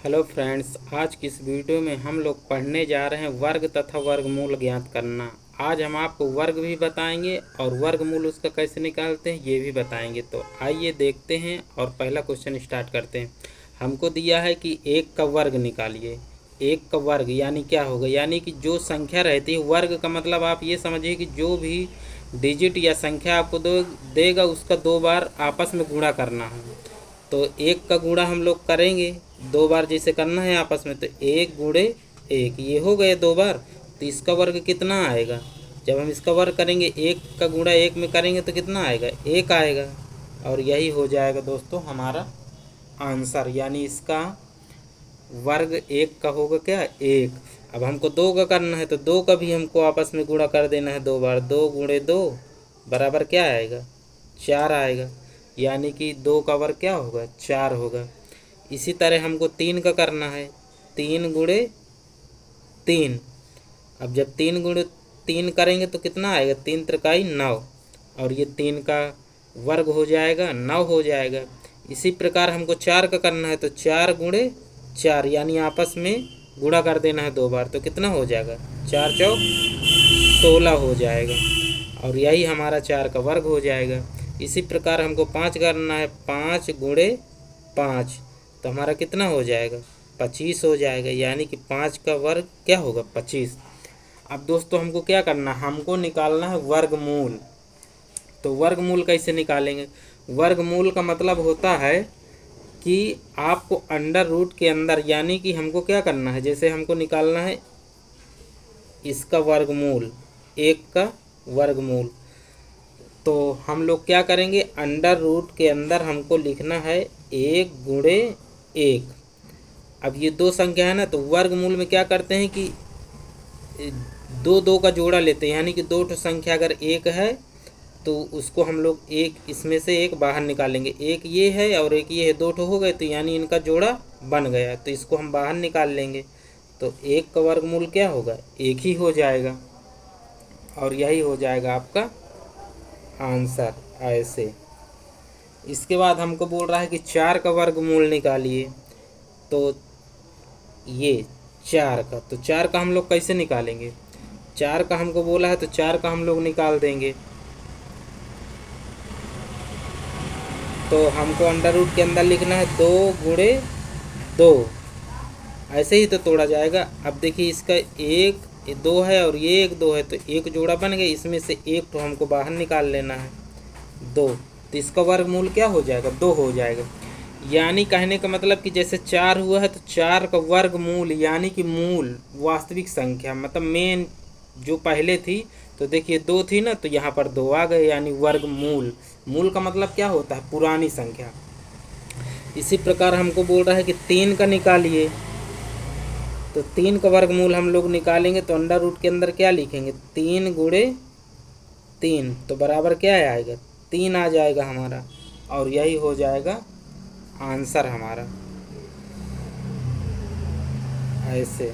Hello friends, आज की इस वीडियो में हम लोग पढ़ने जा रहे हैं वर्ग तथा वर्गमूल ज्ञात करना। आज हम आपको वर्ग भी बताएंगे और वर्गमूल उसका कैसे निकालते हैं ये भी बताएंगे। तो आइए देखते हैं और पहला क्वेश्चन स्टार्ट करते हैं। हमको दिया है कि एक का वर्ग निकालिए। एक का वर्ग यानी क्या होगा, यानी कि जो संख्या रहती है, वर्ग का मतलब आप ये समझिए कि जो भी डिजिट या संख्या आपको देगा उसका 2 बार आपस में गुणा करना है। तो एक का गुणा हम लोग करेंगे 2 बार, जैसे करना है आपस में, तो 1 गुणे 1 ये हो गए 2 बार। तो इसका वर्ग कितना आएगा, जब हम इसका वर्ग करेंगे 1 का गुणा 1 में करेंगे तो कितना आएगा, 1 आएगा। और यही हो जाएगा दोस्तों हमारा आंसर, यानी इसका वर्ग 1 का होगा क्या, 1। अब हमको 2 का करना है तो 2 का भी हमको आपस में गुणा कर देना है 2 बार। 2 गुणे 2 बराबर क्या आएगा, 4 आएगा, यानी कि 2 का वर्ग क्या होगा, 4 होगा। इसी तरह हमको 3 का करना है, 3 गुणे 3। अब जब 3 गुणे 3 करेंगे तो कितना आएगा, 3 त्रिकाई 9, और ये 3 का वर्ग हो जाएगा 9 हो जाएगा। इसी प्रकार हमको 4 का करना है तो 4 गुणे 4, यानी आपस में गुणा कर देना है 2 बार, तो कितना हो जाएगा, 4 चौक 16 हो जाएगा, और यही हमारा 4 का वर्ग हो जाएगा। इसी प्रकार हमको 5 करना है, 5 गुणे 5, तो हमारा कितना हो जाएगा, 25 हो जाएगा, यानी कि 5 का वर्ग क्या होगा, 25। अब दोस्तों हमको क्या करना है, हमको निकालना है वर्गमूल। तो वर्गमूल कैसे निकालेंगे, वर्गमूल का मतलब होता है कि आपको अंडर रूट के अंदर, यानी कि हमको क्या करना है, जैसे हमको निकालना है इसका वर्गमूल, 1 का वर्गमूल, तो हम लोग क्या करेंगे, अंडर रूट के अंदर हमको लिखना है 1 गुणे 1। अब ये 2 संख्या है ना, तो वर्गमूल में क्या करते हैं कि 2 2 का जोड़ा लेते हैं, यानी कि 2 संख्या अगर 1 है तो उसको हम लोग एक इसमें से एक बाहर निकालेंगे। एक ये है और एक ये है, 2 हो गए, तो यानी इनका जोड़ा बन गया, तो इसको हम बाहर निकाल लेंगे। तो 1 का वर्गमूल क्या होगा, 1 ही हो जाएगा, और यही हो जाएगा आपका आंसर ऐसे। इसके बाद हमको बोल रहा है कि 4 का वर्गमूल निकालिए। तो ये 4 का, तो 4 का हम लोग कैसे निकालेंगे, 4 का हमको बोला है तो 4 का हम लोग निकाल देंगे। तो हमको अंडर रूट के अंदर लिखना है 2 गुणे 2, ऐसे ही तो तोड़ा जाएगा। अब देखिए इसका 1 2 है और ये 1 2 है, तो एक जोड़ा बन गया, इसमें से एक तो हमको बाहर निकाल लेना है 2, तो इसका वर्गमूल क्या हो जाएगा, 2 हो जाएगा। यानी कहने का मतलब कि जैसे 4 हुआ है तो 4 का वर्गमूल, यानी कि मूल वास्तविक संख्या, मतलब मेन जो पहले थी, तो देखिए 2 थी ना, तो यहाँ पर 2 आ गए, यानी वर्गमूल। मूल का मतलब क्या होता है, पुरानी संख्या। इसी प्रकार हमको बोल रहा है कि 3 का निकालिए। तो 3 का वर्गमूल हम लोग निकालेंगे तो अंडर रूट के अंदर क्या लिखेंगे, 3 गुणे 3, तो बराबर क्या आएगा, 3 आ जाएगा हमारा, और यही हो जाएगा आंसर हमारा ऐसे।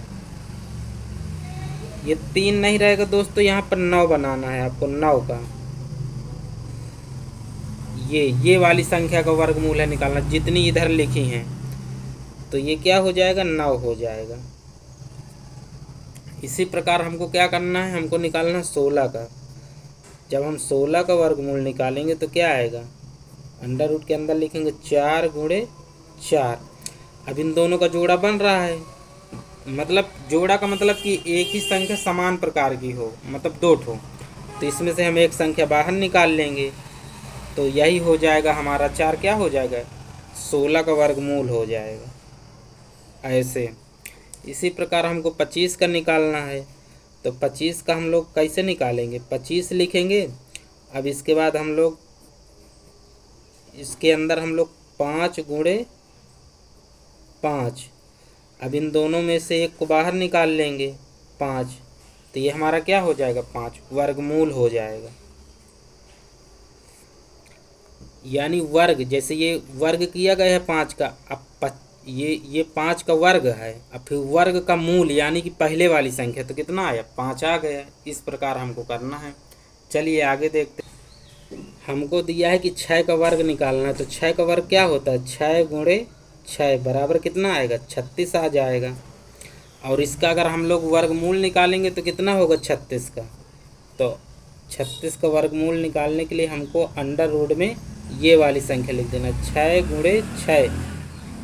ये 3 नहीं रहेगा दोस्तों, यहाँ पर 9 बनाना है आपको, 9 का ये वाली संख्या का वर्गमूल है निकालना, जितनी इधर लिखी हैं, तो ये क्या हो जाएगा, 9 हो जाएगा। इसी प्रकार हमको क्या करना है, हमको निकालना है 16 का। जब हम 16 का वर्गमूल निकालेंगे तो क्या आएगा, अंडर रूट के अंदर लिखेंगे 4 गुणे 4। अब इन दोनों का जोड़ा बन रहा है, मतलब जोड़ा का मतलब कि एक ही संख्या समान प्रकार की हो, मतलब 2 ठो, तो इसमें से हम एक संख्या बाहर निकाल लेंगे, तो यही हो जाएगा हमारा 4 क्या हो जाएगा, 16 का वर्गमूल हो जाएगा ऐसे। इसी प्रकार हमको 25 का निकालना है। तो 25 का हम लोग कैसे निकालेंगे, 25 लिखेंगे। अब इसके बाद हम लोग इसके अंदर हम लोग 5 गुणे 5, अब इन दोनों में से एक को बाहर निकाल लेंगे 5, तो ये हमारा क्या हो जाएगा, 5 वर्गमूल हो जाएगा। यानी वर्ग, जैसे ये वर्ग किया गया है 5 का, अब ये 5 का वर्ग है, अब फिर वर्ग का मूल यानी कि पहले वाली संख्या, तो कितना आया, 5 आ गया। इस प्रकार हमको करना है। चलिए आगे देखते हैं। हमको दिया है कि 6 का वर्ग निकालना है। तो 6 का वर्ग क्या होता है, 6 गुणे 6 बराबर कितना आएगा 36 आ जाएगा। और इसका अगर हम लोग वर्गमूल निकालेंगे तो कितना होगा 36 का। तो 36 का वर्गमूल निकालने के लिए हमको अंडर रूट में ये वाली संख्या लिख देना, 6 गुणे 6,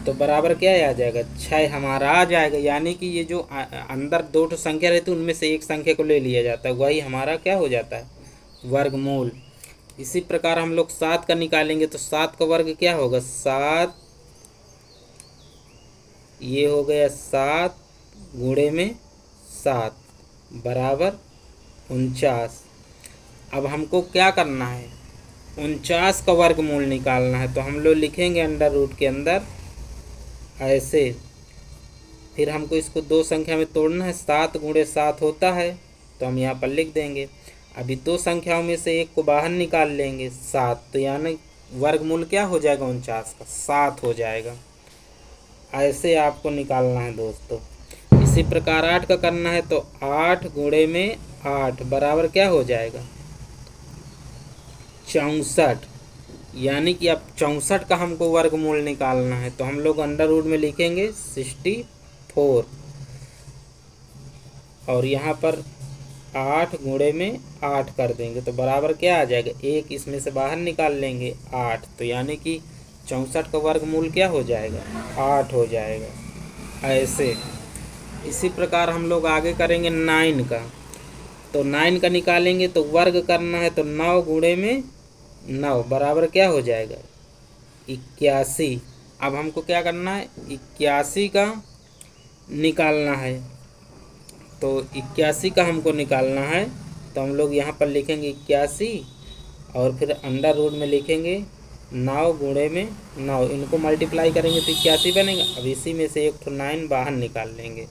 तो बराबर क्या आ जाएगा 6 हमारा आ जाएगा। यानी कि ये जो अंदर दो ठो संख्या रहती है उनमें से एक संख्या को ले लिया जाता है, वही हमारा क्या हो जाता है वर्गमूल। इसी प्रकार हम लोग 7 का निकालेंगे तो 7 का वर्ग क्या होगा 7, ये हो गया 7 गुणे में 7 बराबर 49। अब हमको क्या करना है 49 का वर्गमूल निकालना है। तो हम लोग लिखेंगे अंडर रूट के अंदर ऐसे, फिर हमको इसको दो संख्या में तोड़ना है, 7 गुणे 7 होता है तो हम यहाँ पर लिख देंगे। अभी दो संख्याओं में से एक को बाहर निकाल लेंगे 7, तो यानी वर्गमूल क्या हो जाएगा 49 का 7 हो जाएगा। ऐसे आपको निकालना है दोस्तों। इसी प्रकार 8 का करना है तो 8 गुणे में 8 बराबर क्या हो जाएगा 64। यानी कि अब 64 का हमको वर्गमूल निकालना है तो हम लोग अंडर रूट में लिखेंगे 64 और यहाँ पर 8 गुणे में 8 कर देंगे तो बराबर क्या आ जाएगा 1, इसमें से बाहर निकाल लेंगे 8, तो यानी कि 64 का वर्गमूल क्या हो जाएगा 8 हो जाएगा ऐसे। इसी प्रकार हम लोग आगे करेंगे 9 का, तो 9 का निकालेंगे तो वर्ग करना है तो 9 गुणे में 9 बराबर क्या हो जाएगा 81। अब हमको क्या करना है 81 का निकालना है, तो 81 का हमको निकालना है तो हम लोग यहाँ पर लिखेंगे 81 और फिर अंडर रूट में लिखेंगे 9 गुणे में 9, इनको मल्टीप्लाई करेंगे तो 81 बनेगा। अब इसी में से एक तो 9 बाहर निकाल लेंगे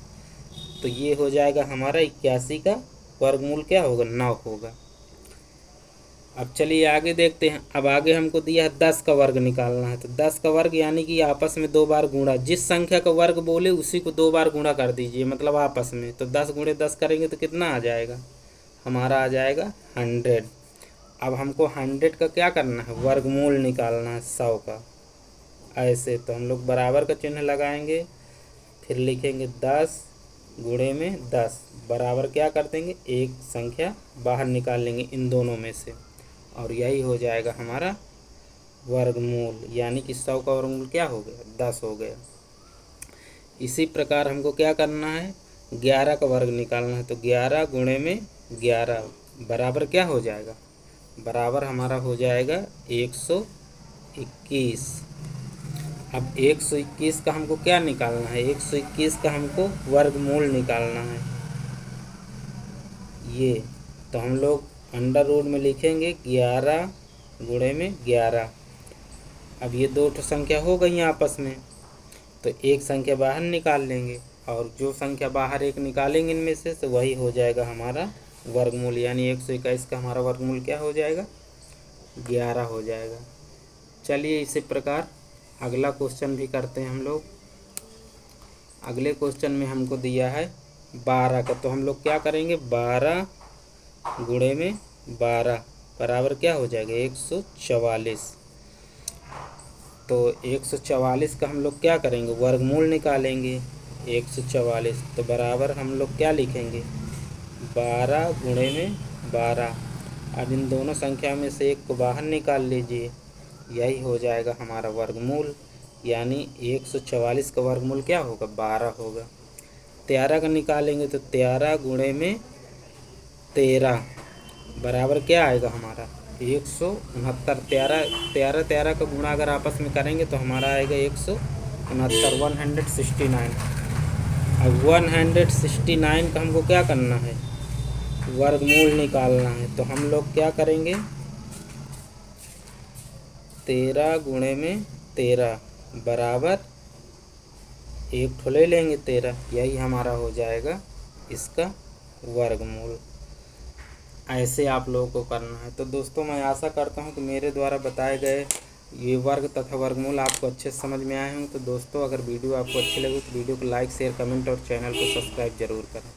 तो ये हो जाएगा हमारा 81 का वर्गमूल क्या होगा 9 होगा। अब चलिए आगे देखते हैं। अब आगे हमको दिया है 10 का वर्ग निकालना है, तो 10 का वर्ग यानी कि आपस में 2 बार गुणा, जिस संख्या का वर्ग बोले उसी को 2 बार गुणा कर दीजिए, मतलब आपस में। तो 10 गुणे 10 करेंगे तो कितना आ जाएगा हमारा आ जाएगा 100। अब हमको 100 का क्या करना है वर्गमूल निकालना है 100 का ऐसे, तो हम लोग बराबर का चिन्ह लगाएंगे, फिर लिखेंगे 10 गुणे में 10 बराबर क्या कर देंगे एक संख्या बाहर निकाल लेंगे इन दोनों में से, और यही हो जाएगा हमारा वर्गमूल। यानी कि 100 का वर्गमूल क्या हो गया 10 हो गया। इसी प्रकार हमको क्या करना है 11 का वर्ग निकालना है, तो 11 गुणे में 11 बराबर क्या हो जाएगा बराबर हमारा हो जाएगा 121। अब 121 का हमको क्या निकालना है 121 का हमको वर्गमूल निकालना है ये, तो हम लोग अंडर रूट में लिखेंगे 11 गुणे में 11। अब ये दो तो संख्या हो गई आपस में, तो एक संख्या बाहर निकाल लेंगे और जो संख्या बाहर एक निकालेंगे इनमें से तो वही हो जाएगा हमारा वर्गमूल। यानी 121 का हमारा वर्गमूल क्या हो जाएगा 11 हो जाएगा। चलिए इसी प्रकार अगला क्वेश्चन भी करते हैं हम लोग। अगले क्वेश्चन में हमको दिया है 12 का, तो हम लोग क्या करेंगे 12 गुणे में 12 बराबर क्या हो जाएगा 144। तो 144 का हम लोग क्या करेंगे वर्गमूल निकालेंगे 144, तो बराबर हम लोग क्या लिखेंगे 12 गुणे में 12। अब इन दोनों संख्या में से एक को बाहर निकाल लीजिए, यही हो जाएगा हमारा वर्गमूल। यानी 144 का वर्गमूल क्या होगा 12 होगा। 13 का निकालेंगे तो 13 गुणे में 13 बराबर क्या आएगा हमारा 169। 13 का गुणा अगर आपस में करेंगे तो हमारा आएगा 169 169। अब 169 का हमको क्या करना है वर्गमूल निकालना है, तो हम लोग क्या करेंगे 13 गुणे में 13 बराबर एक ठो ले लेंगे 13, यही हमारा हो जाएगा इसका वर्गमूल। ऐसे आप लोगों को करना है। तो दोस्तों मैं आशा करता हूं कि मेरे द्वारा बताए गए ये वर्ग तथा वर्गमूल आपको अच्छे से समझ में आए हों। तो दोस्तों अगर वीडियो आपको अच्छी लगी तो वीडियो को लाइक शेयर कमेंट और चैनल को सब्सक्राइब जरूर करें।